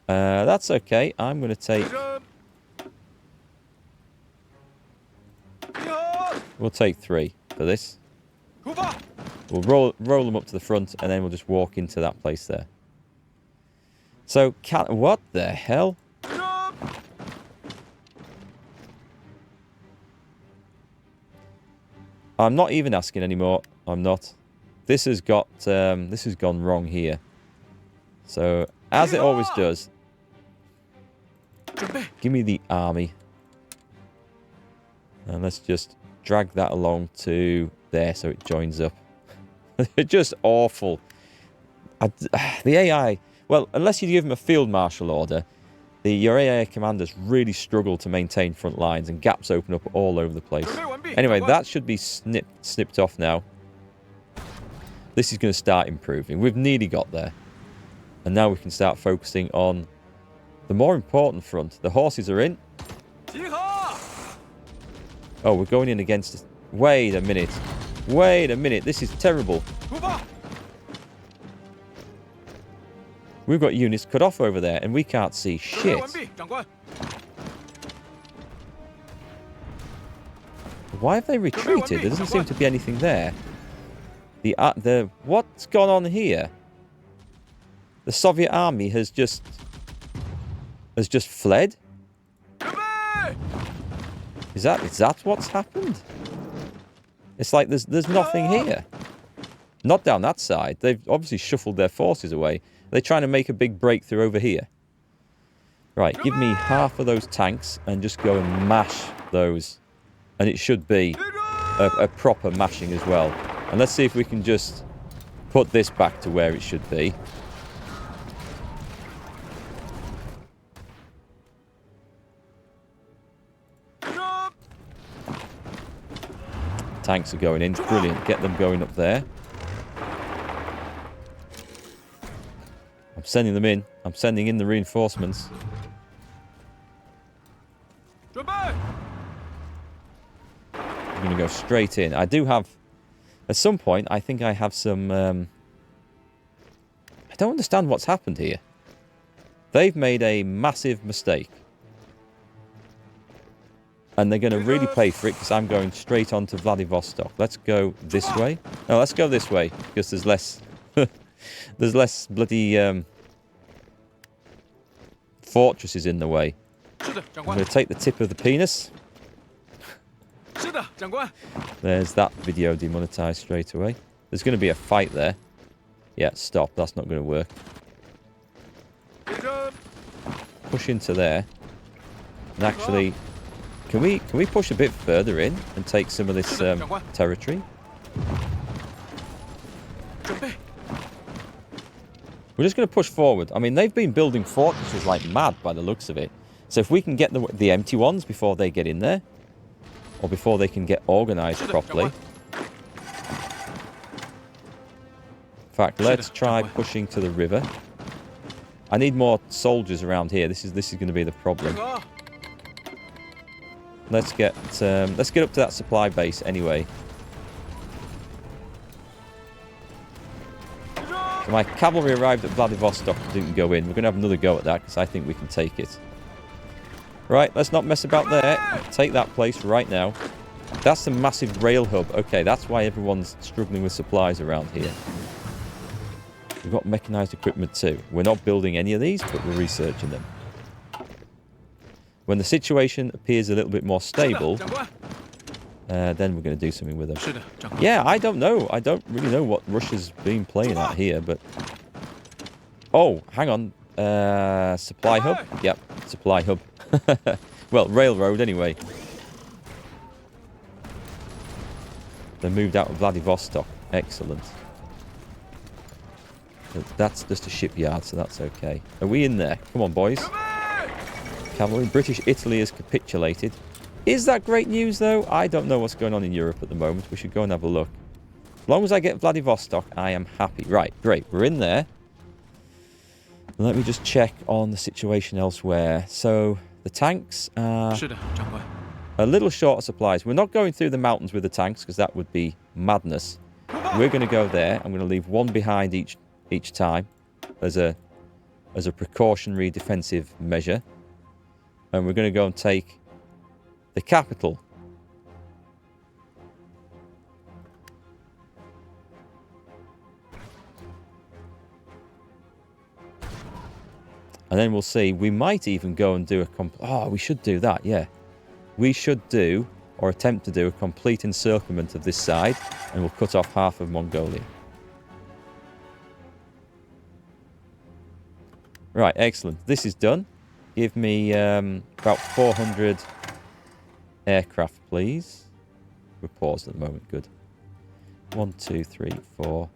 That's okay. I'm going to take... We'll take 3 for this. We'll roll them up to the front, and then we'll just walk into that place there. So, what the hell? I'm not even asking anymore. I'm not. This has got, this has gone wrong here. So, as it always does, give me the army. And let's just drag that along to there so it joins up. It's just awful. The AI, well, unless you give them a field marshal order, your AI commanders really struggle to maintain front lines and gaps open up all over the place. Anyway, that should be snipped off now. This is going to start improving. We've nearly got there. And now we can start focusing on the more important front. The horses are in. Oh, we're going in against... Wait a minute. Wait a minute. This is terrible. We've got units cut off over there, and we can't see shit. Why have they retreated? There doesn't seem to be anything there. What's gone on here? The Soviet army has just fled? Is that what's happened? It's like there's nothing here. Not down that side. They've obviously shuffled their forces away. They're trying to make a big breakthrough over here. Right, give me half of those tanks and just go and mash those. And it should be a proper mashing as well. And let's see if we can just put this back to where it should be. Tanks are going in. Brilliant. Get them going up there. I'm sending them in. I'm sending in the reinforcements. I'm going to go straight in. I do have... At some point, I think I have some... I don't understand what's happened here. They've made a massive mistake. And they're going to really pay for it because I'm going straight on to Vladivostok. Let's go this way. No, let's go this way because there's less... there's less bloody fortresses in the way. I'm going to take the tip of the penis. There's that video demonetized straight away. There's going to be a fight there. Yeah, stop. That's not going to work. Push into there. And actually, can we push a bit further in and take some of this territory? We're just going to push forward. I mean, they've been building fortresses like mad by the looks of it. So if we can get the empty ones before they get in there, or before they can get organised properly. In fact, let's try pushing to the river. I need more soldiers around here. This is going to be the problem. Let's get up to that supply base anyway. So my cavalry arrived at Vladivostok and didn't go in. We're going to have another go at that because I think we can take it. Right, let's not mess about there. Take that place right now. That's the massive rail hub. Okay, that's why everyone's struggling with supplies around here. We've got mechanized equipment too. We're not building any of these, but we're researching them. When the situation appears a little bit more stable, then we're going to do something with them. Yeah, I don't know. I don't really know what Russia's been playing at here, but... Oh, hang on. Supply hub? Yep, supply hub. Well, railroad anyway. They moved out of Vladivostok. Excellent. That's just a shipyard, so that's okay. Are we in there? Come on, boys. Cavalry. British Italy has capitulated. Is that great news, though? I don't know what's going on in Europe at the moment. We should go and have a look. As long as I get Vladivostok, I am happy. Right, great. We're in there. Let me just check on the situation elsewhere. So... The tanks are a little short of supplies. We're not going through the mountains with the tanks because that would be madness. We're going to go there. I'm going to leave one behind each time. There's a as a precautionary defensive measure. And we're going to go and take the capital. And then we'll see. We might even go and do a... Oh, we should do that, yeah. We should do, or attempt to do, a complete encirclement of this side. And we'll cut off half of Mongolia. Right, excellent. This is done. Give me about 400 aircraft, please. We're paused at the moment. Good. 1, 2, 3, 4.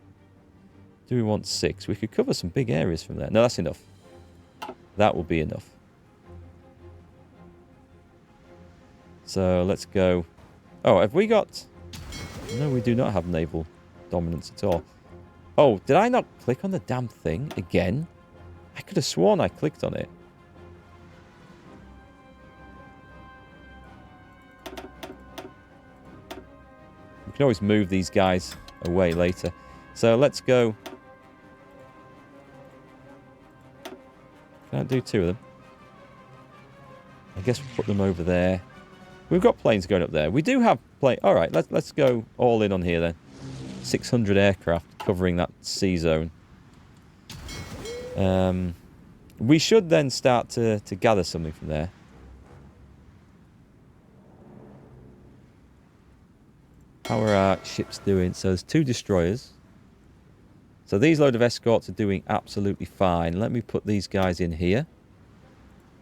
Do we want 6? We could cover some big areas from there. No, that's enough. That will be enough. So let's go. Oh, have we got... No, we do not have naval dominance at all. Oh, did I not click on the damn thing again? I could have sworn I clicked on it. We can always move these guys away later. So let's go... Can I do 2 of them? I guess we'll put them over there. We've got planes going up there. We do have planes. All right, let's go all in on here then. 600 aircraft covering that sea zone. We should then start to gather something from there. How are our ships doing? So there's 2 destroyers. So these load of escorts are doing absolutely fine. Let me put these guys in here.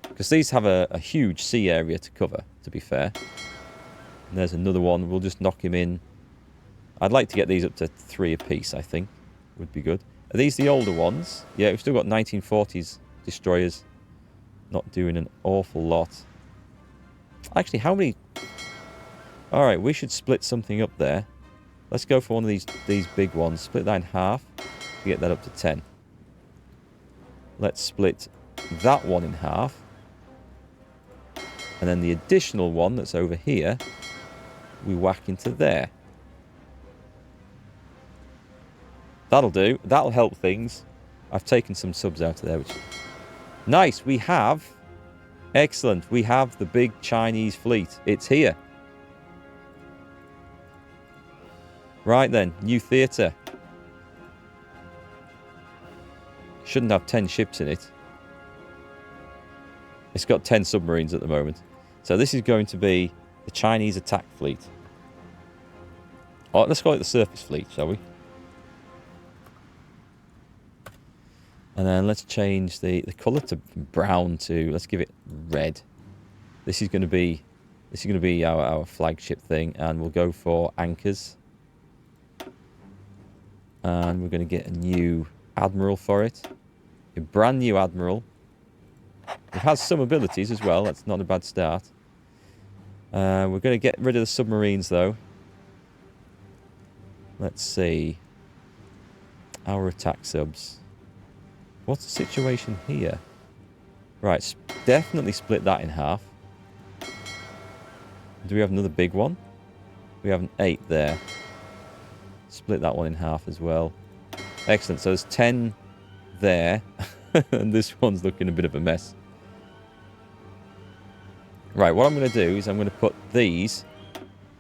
Because these have a huge sea area to cover, to be fair. And there's another one. We'll just knock him in. I'd like to get these up to 3 apiece, I think. Would be good. Are these the older ones? Yeah, we've still got 1940s destroyers. Not doing an awful lot. Actually, how many... Alright, we should split something up there. Let's go for one of these big ones. Split that in half. To get that up to 10. Let's split that one in half. And then the additional one that's over here, we whack into there. That'll do. That'll help things. I've taken some subs out of there. Which... Nice. We have... Excellent. We have the big Chinese fleet. It's here. Right then. New theatre. Shouldn't have 10 ships in it. It's got 10 submarines at the moment. So this is going to be the Chinese attack fleet. Oh, let's call it the surface fleet, shall we? And then let's change the colour to brown to... Let's give it red. This is going to be our flagship thing. And we'll go for anchors. And we're going to get a new admiral for it. A brand new admiral. It has some abilities as well. That's not a bad start. We're going to get rid of the submarines, though. Let's see. Our attack subs. What's the situation here? Right, definitely split that in half. Do we have another big one? We have an 8 there. Split that one in half as well. Excellent. So there's 10 there. And this one's looking a bit of a mess. Right, what I'm going to do is I'm going to put these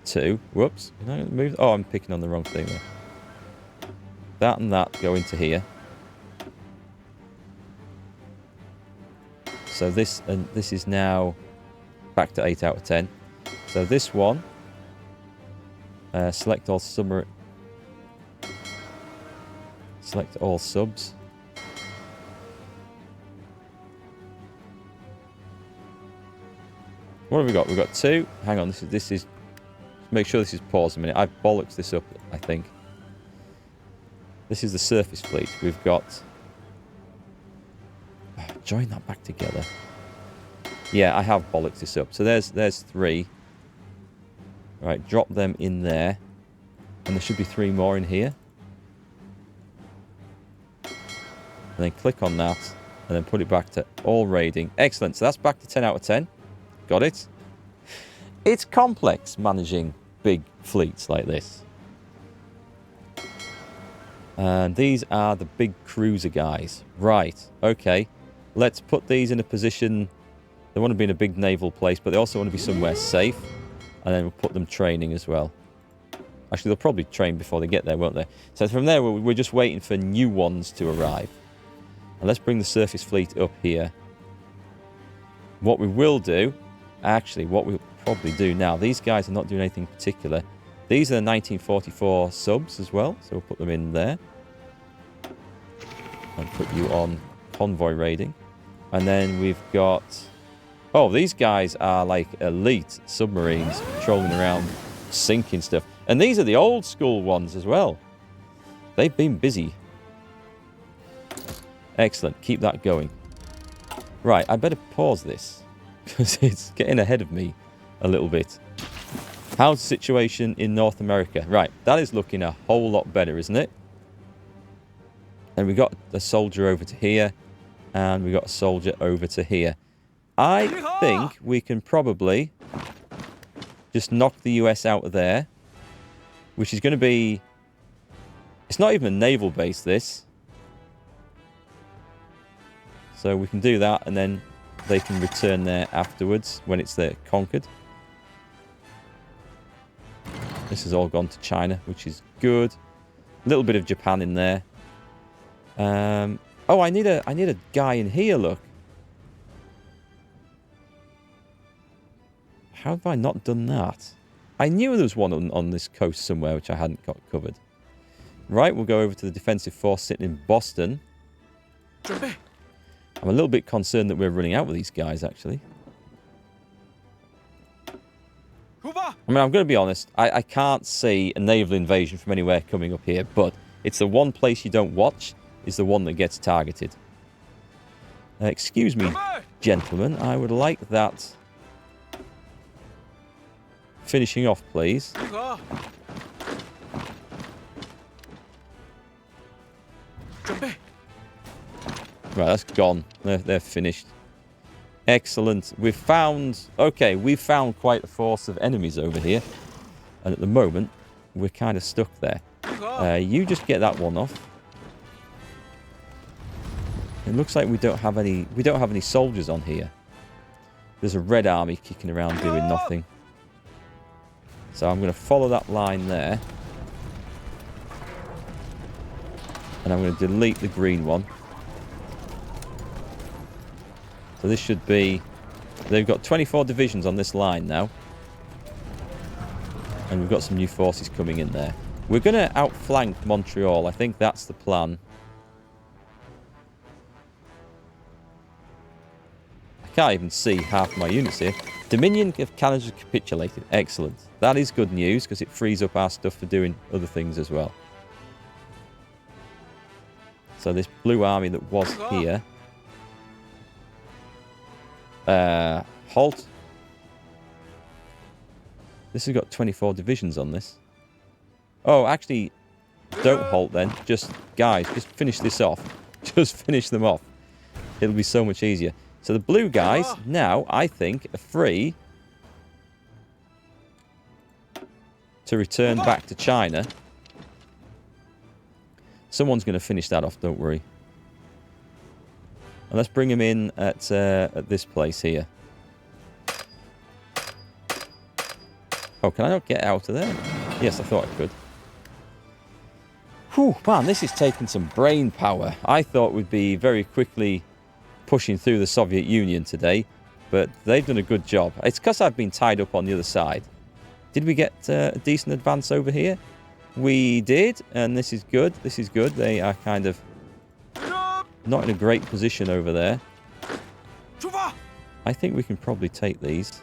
2. Whoops. Can I move? Oh, I'm picking on the wrong thing there. That and that go into here. So this is now back to 8 out of 10. So this one, select all subs. What have we got? We've got 2. Hang on, this is. Make sure this is paused a minute. I've bollocked this up, I think. This is the surface fleet. We've got. Join that back together. Yeah, I have bollocked this up. So there's 3. Right, drop them in there. And there should be 3 more in here. And then click on that. And then put it back to all raiding. Excellent. So that's back to 10 out of 10. Got it? It's complex managing big fleets like this. And these are the big cruiser guys. Right, okay. Let's put these in a position. They want to be in a big naval place, but they also want to be somewhere safe. And then we'll put them training as well. Actually, they'll probably train before they get there, won't they? So from there, we're just waiting for new ones to arrive. And let's bring the surface fleet up here. What we will do, actually, what we'll probably do now, these guys are not doing anything particular. These are the 1944 subs as well, so we'll put them in there. And put you on convoy raiding. And then we've got... Oh, these guys are like elite submarines patrolling around, sinking stuff. And these are the old school ones as well. They've been busy. Excellent. Keep that going. Right, I better pause this because it's getting ahead of me a little bit. How's the situation in North America? Right, that is looking a whole lot better, isn't it? And we got a soldier over to here, and we got a soldier over to here. I think we can probably just knock the US out of there, which is going to be... It's not even a naval base, this. So we can do that, and then they can return there afterwards when it's there conquered. This has all gone to China, which is good. A little bit of Japan in there. Oh, I need a guy in here, look. How have I not done that? I knew there was one on this coast somewhere, which I hadn't got covered. Right, we'll go over to the defensive force sitting in Boston. I'm a little bit concerned that we're running out with these guys, actually. I mean, I'm going to be honest. I can't see a naval invasion from anywhere coming up here, but it's the one place you don't watch is the one that gets targeted. Excuse me, gentlemen. I would like that finishing off, please. Right, that's gone. They're finished. Excellent. We've found... Okay, we've found quite a force of enemies over here. And at the moment, we're kind of stuck there. You just get that one off. It looks like we don't have any soldiers on here. There's a red army kicking around doing nothing. So I'm going to follow that line there. And I'm going to delete the green one. So this should be... They've got 24 divisions on this line now. And we've got some new forces coming in there. We're going to outflank Montreal. I think that's the plan. I can't even see half my units here. Dominion of Canada capitulated. Excellent. That is good news because it frees up our stuff for doing other things as well. So this blue army that was here... halt. This has got 24 divisions on this. Oh, actually, don't halt then. Just, guys, just finish this off. Just finish them off. It'll be so much easier. So the blue guys, now, I think, are free to return back to China. Someone's going to finish that off, don't worry. And let's bring him in at this place here. Oh, can I not get out of there? Yes, I thought I could. Whew, man, this is taking some brain power. I thought we'd be very quickly pushing through the Soviet Union today, but they've done a good job. It's because I've been tied up on the other side. Did we get a decent advance over here? We did, and this is good. This is good. They are kind of not in a great position over there. I think we can probably take these.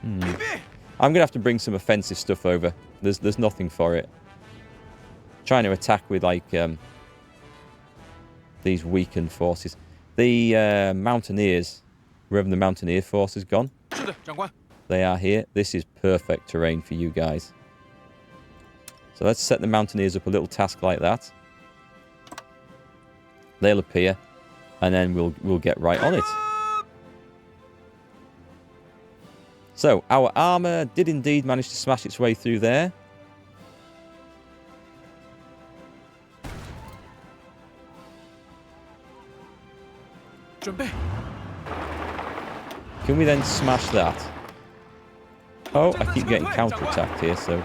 I'm going to have to bring some offensive stuff over. There's nothing for it. Trying to attack with, like, these weakened forces. The Mountaineers, wherever the Mountaineer force has gone, they are here. This is perfect terrain for you guys. So let's set the Mountaineers up a little task like that. They'll appear, and then we'll get right on it. So, our armour did indeed manage to smash its way through there. Can we then smash that? Oh, I keep getting counter-attacked here, so...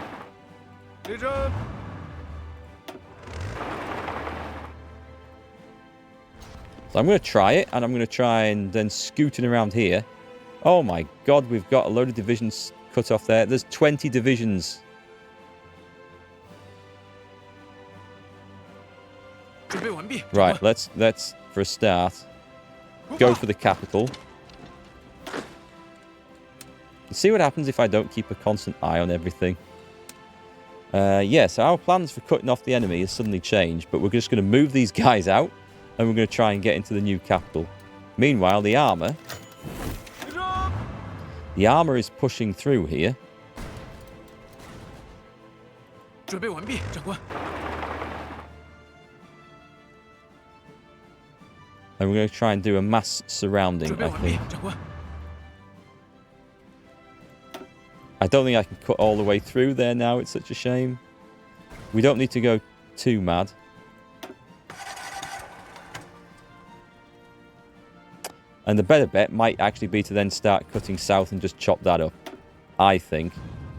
So I'm going to try it, and I'm going to try and then scooting around here. Oh my god, we've got a load of divisions cut off there. There's 20 divisions. Right, let's for a start, go for the capital. See what happens if I don't keep a constant eye on everything. Yeah, so our plans for cutting off the enemy has suddenly changed, but we're just going to move these guys out, and we're going to try and get into the new capital. Meanwhile, the armour is pushing through here. And we're going to try and do a mass surrounding, I think. I don't think I can cut all the way through there now. It's such a shame. We don't need to go too mad. And the better bet might actually be to then start cutting south and just chop that up. I think.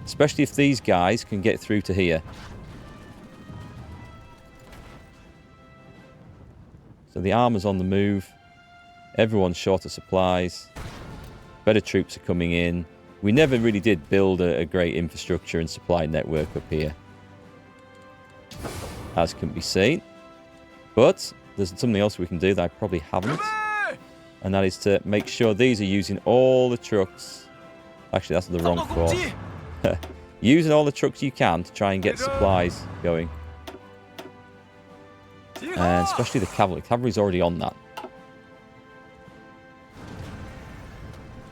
Especially if these guys can get through to here. So the armor's on the move. Everyone's short of supplies. Better troops are coming in. We never really did build a great infrastructure and supply network up here, as can be seen. But there's something else we can do that I probably haven't. And that is to make sure these are using all the trucks. Actually, that's the wrong force. Using all the trucks you can to try and get supplies going. And especially the cavalry. Cavalry's already on that.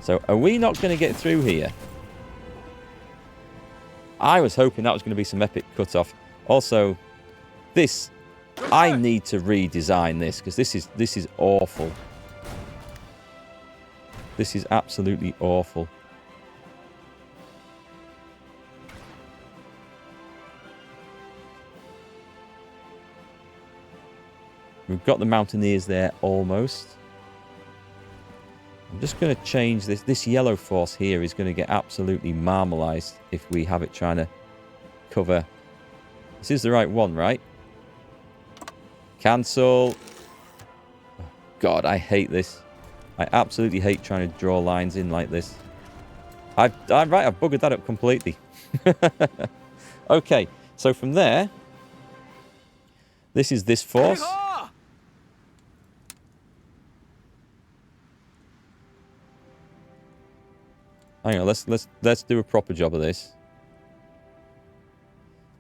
So, are we not going to get through here? I was hoping that was going to be some epic cut-off. Also, this... I need to redesign this, because this is awful. This is absolutely awful. We've got the mountaineers there almost. I'm just going to change this. This yellow force here is going to get absolutely marmalized if we have it trying to cover. This is the right one, right? Cancel. Oh, God, I hate this. I absolutely hate trying to draw lines in like this. I've buggered that up completely. Okay, so from there, this is this force. Hang on, let's do a proper job of this.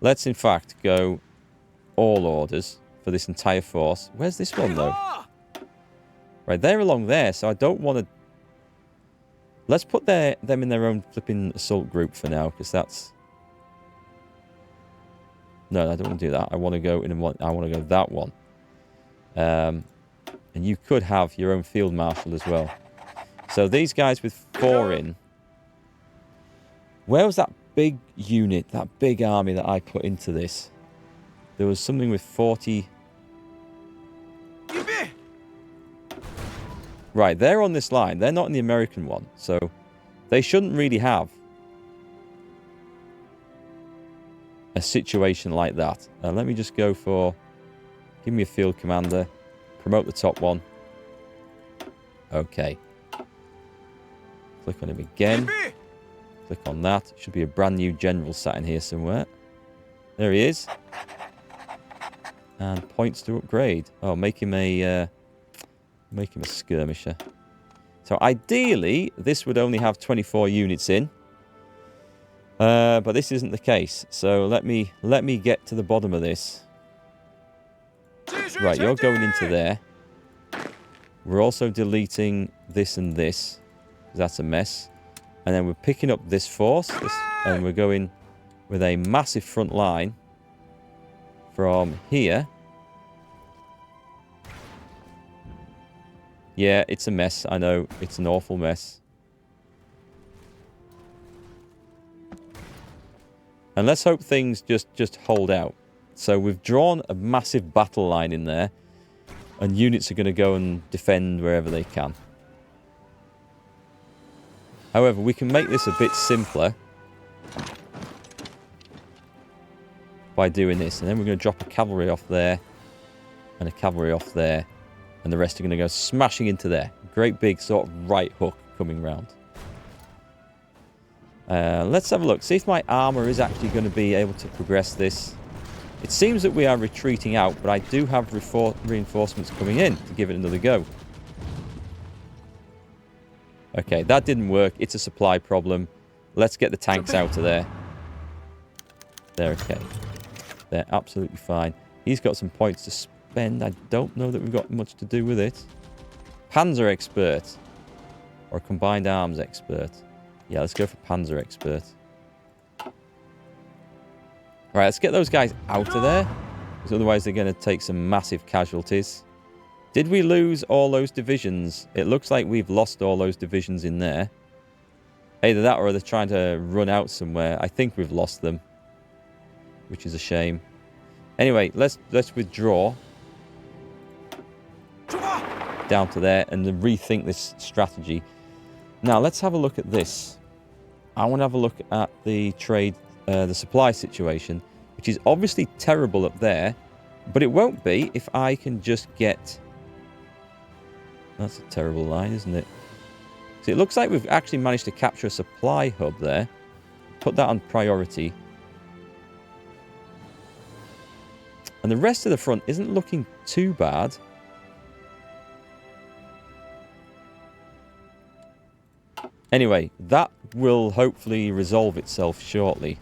Let's in fact go all orders for this entire force. Where's this one though? Right, they're along there, so I don't want to... Let's put them in their own flipping assault group for now, because that's... No, I don't want to do that. I want to go in one. I want to go that one. And you could have your own field marshal as well. So these guys with 4 in... Where was that big unit, that big army that I put into this? There was something with 40... Right, they're on this line. They're not in the American one, so they shouldn't really have a situation like that. Let me just go for... Give me a field commander. Promote the top one. Okay. Click on him again. Click on that. Should be a brand new general sat in here somewhere. There he is. And points to upgrade. Oh, make him a skirmisher. So ideally, this would only have 24 units in. But this isn't the case. So let me get to the bottom of this. Right, you're going into there. We're also deleting this and this. That's a mess. And then we're picking up this force. And we're going with a massive front line from here. Yeah, it's a mess. I know. It's an awful mess. And let's hope things just hold out. So we've drawn a massive battle line in there. And units are going to go and defend wherever they can. However, we can make this a bit simpler by doing this. And then we're going to drop a cavalry off there and a cavalry off there. And the rest are going to go smashing into there. Great big sort of right hook coming round. Let's have a look. See if my armour is actually going to be able to progress this. It seems that we are retreating out, but I do have reinforcements coming in to give it another go. Okay, that didn't work. It's a supply problem. Let's get the tanks out of there. They're okay. They're absolutely fine. He's got some points to spend. I don't know that we've got much to do with it. Panzer expert. Or combined arms expert. Yeah, let's go for Panzer expert. Right, let's get those guys out of there. Because otherwise they're going to take some massive casualties. Did we lose all those divisions? It looks like we've lost all those divisions in there. Either that or they're trying to run out somewhere. I think we've lost them. Which is a shame. Anyway, let's withdraw. Down to there and then rethink this strategy. Now, let's have a look at this. I want to have a look at the trade, the supply situation, which is obviously terrible up there, but it won't be if I can just get... That's a terrible line, isn't it? So it looks like we've actually managed to capture a supply hub there. Put that on priority. And the rest of the front isn't looking too bad. Anyway, that will hopefully resolve itself shortly.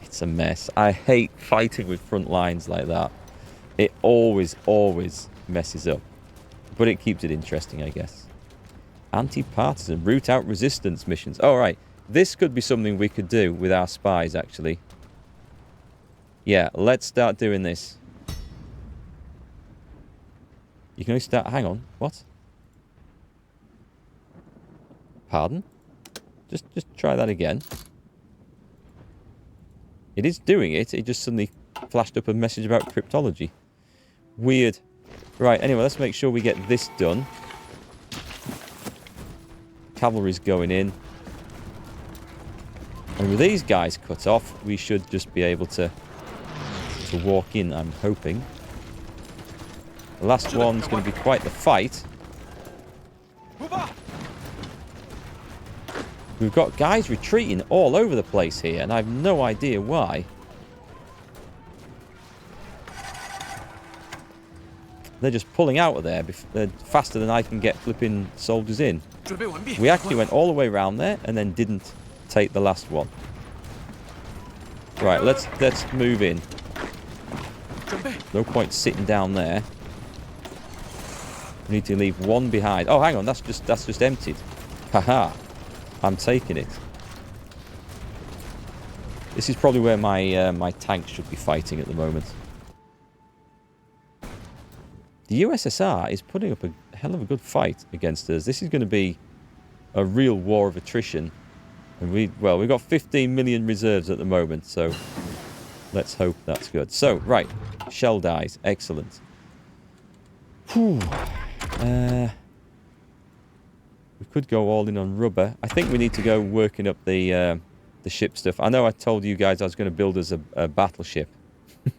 It's a mess. I hate fighting with front lines like that. It always messes up. But it keeps it interesting, I guess. Anti-partisan, root out resistance missions. All right, this could be something we could do with our spies, actually. Yeah, let's start doing this. You can only start... Hang on, what? Pardon? Just try that again. It is doing it. It just suddenly flashed up a message about cryptology. Weird. Right, anyway, let's make sure we get this done. Cavalry's going in. And with these guys cut off, we should just be able to walk in, I'm hoping. The last one's going to be quite the fight. We've got guys retreating all over the place here, and I have no idea why. They're just pulling out of there faster than I can get flipping soldiers in. We actually went all the way around there and then didn't take the last one. Right, let's move in. No point sitting down there. We need to leave one behind. Oh, hang on, that's just emptied. Haha. I'm taking it. This is probably where my tanks should be fighting at the moment. The USSR is putting up a hell of a good fight against us. This is going to be a real war of attrition. And we've got 15 million reserves at the moment, so let's hope that's good. So, right, shell dies. Excellent. Whew. We could go all in on rubber. I think we need to go working up the ship stuff. I know I told you guys I was going to build us a battleship.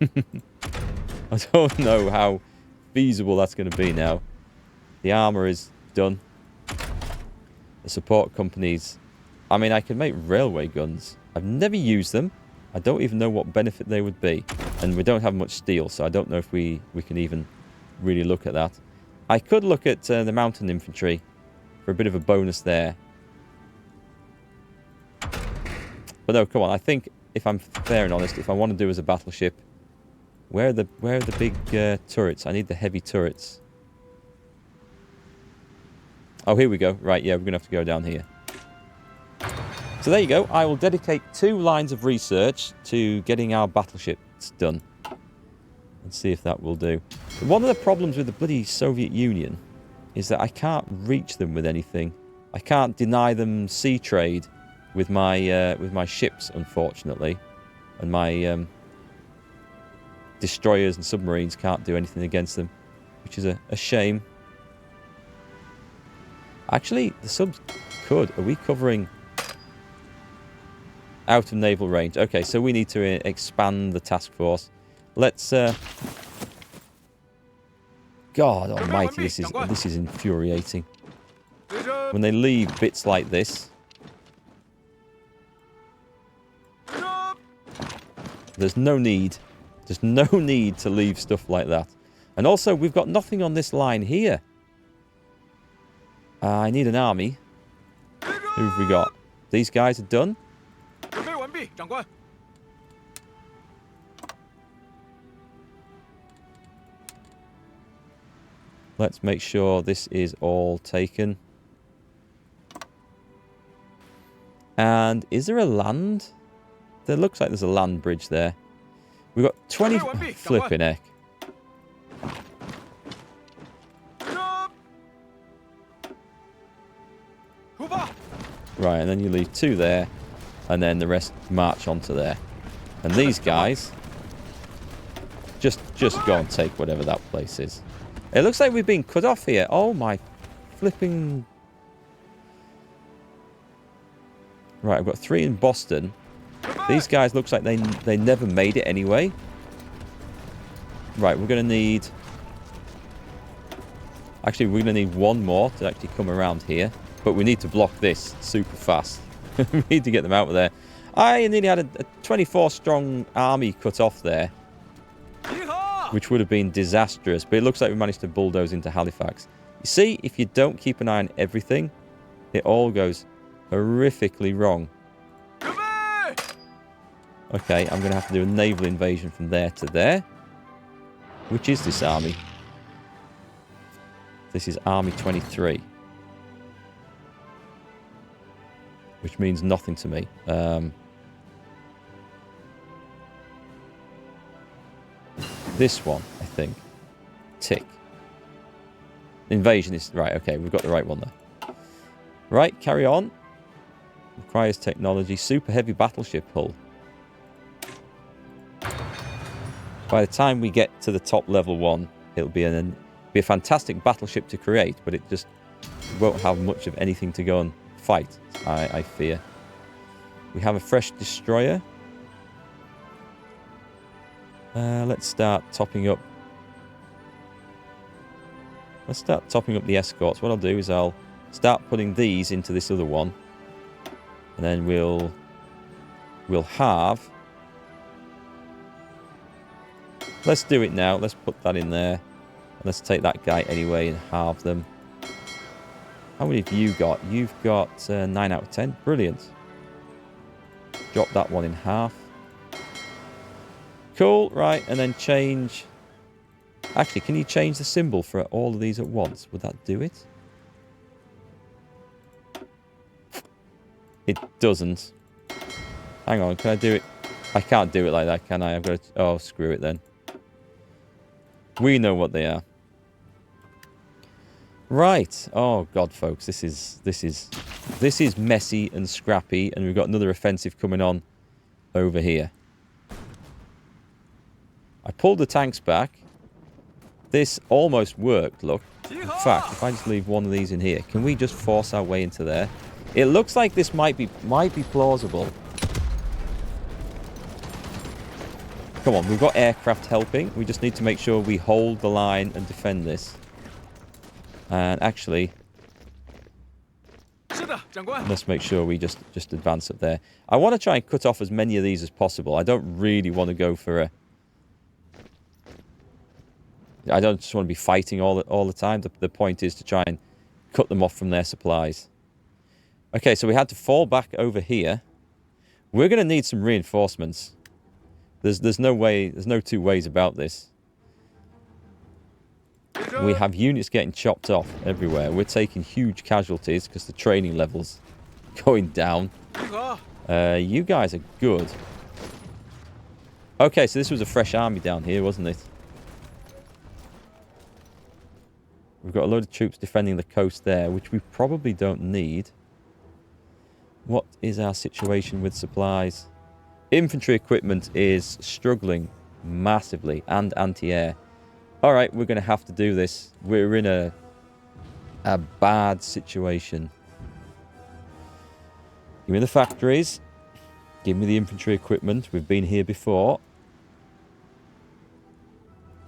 I don't know how feasible that's going to be now. The armour is done. The support companies... I mean, I can make railway guns. I've never used them. I don't even know what benefit they would be. And we don't have much steel, so I don't know if we can even really look at that. I could look at the mountain infantry for a bit of a bonus there. But no, come on. I think, if I'm fair and honest, if I want to do as a battleship, where are the big turrets? I need the heavy turrets. Oh, here we go. Right, yeah, we're going to have to go down here. So there you go. I will dedicate 2 lines of research to getting our battleships done. And see if that will do. One of the problems with the bloody Soviet Union is that I can't reach them with anything. I can't deny them sea trade with my ships, unfortunately. And my destroyers and submarines can't do anything against them, which is a shame. Actually, the subs could. Are we covering out of naval range? Okay, so we need to expand the task force. Let's... God almighty, this is infuriating. When they leave bits like this... There's no need. There's no need to leave stuff like that. And also, we've got nothing on this line here. I need an army. Who have we got? These guys are done. Let's make sure this is all taken. And is there a land? There looks like there's a land bridge there. We've got 20... Flipping heck. Right, and then you leave 2 there. And then the rest march onto there. And these guys... Just go and take whatever that place is. It looks like we've been cut off here. Oh my flipping... Right, I've got 3 in Boston. These guys looks like they never made it anyway. Right, we're going to need... Actually, we're going to need 1 more to actually come around here. But we need to block this super fast. We need to get them out of there. I nearly had a 24-strong army cut off there. Which would have been disastrous. But it looks like we managed to bulldoze into Halifax. You see, if you don't keep an eye on everything, it all goes horrifically wrong. Okay, I'm going to have to do a naval invasion from there to there. Which is this army? This is Army 23. Which means nothing to me. This one, I think. Tick. Invasion is... Right, okay, we've got the right one there. Right, carry on. Requires technology. Super heavy battleship hull. By the time we get to the top level 1, it'll be a fantastic battleship to create, but it just won't have much of anything to go and fight, I fear. We have a fresh destroyer. Let's start topping up. Let's start topping up the escorts. What I'll do is I'll start putting these into this other one. And then we'll have... Let's do it now. Let's put that in there. Let's take that guy anyway and halve them. How many have you got? You've got 9 out of 10. Brilliant. Drop that one in half. Cool. Right. And then change... Actually, can you change the symbol for all of these at once? Would that do it? It doesn't. Hang on. Can I do it? I can't do it like that, can I? I've got to... Oh, screw it then. We know what they are. Right. Oh God, folks, this is messy and scrappy, and we've got another offensive coming on over here. I pulled the tanks back. This almost worked. Look. In fact, if I just leave one of these in here, can we just force our way into there? It looks like this might be plausible. Come on, we've got aircraft helping. We just need to make sure we hold the line and defend this. And actually, let's make sure we just advance up there. I want to try and cut off as many of these as possible. I don't really want to go for a... I don't just want to be fighting all the time. The point is to try and cut them off from their supplies. Okay, so we had to fall back over here. We're going to need some reinforcements. There's no way, there's no 2 ways about this. We have units getting chopped off everywhere. We're taking huge casualties because the training level's going down. You guys are good. Okay, so this was a fresh army down here, wasn't it? We've got a load of troops defending the coast there, which we probably don't need. What is our situation with supplies? Infantry equipment is struggling massively, and anti-air. All right, we're going to have to do this. We're in a bad situation. Give me the factories. Give me the infantry equipment. We've been here before.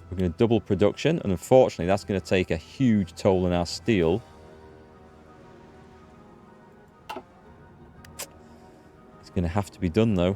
We're going to double production, and unfortunately that's going to take a huge toll on our steel. It's going to have to be done though.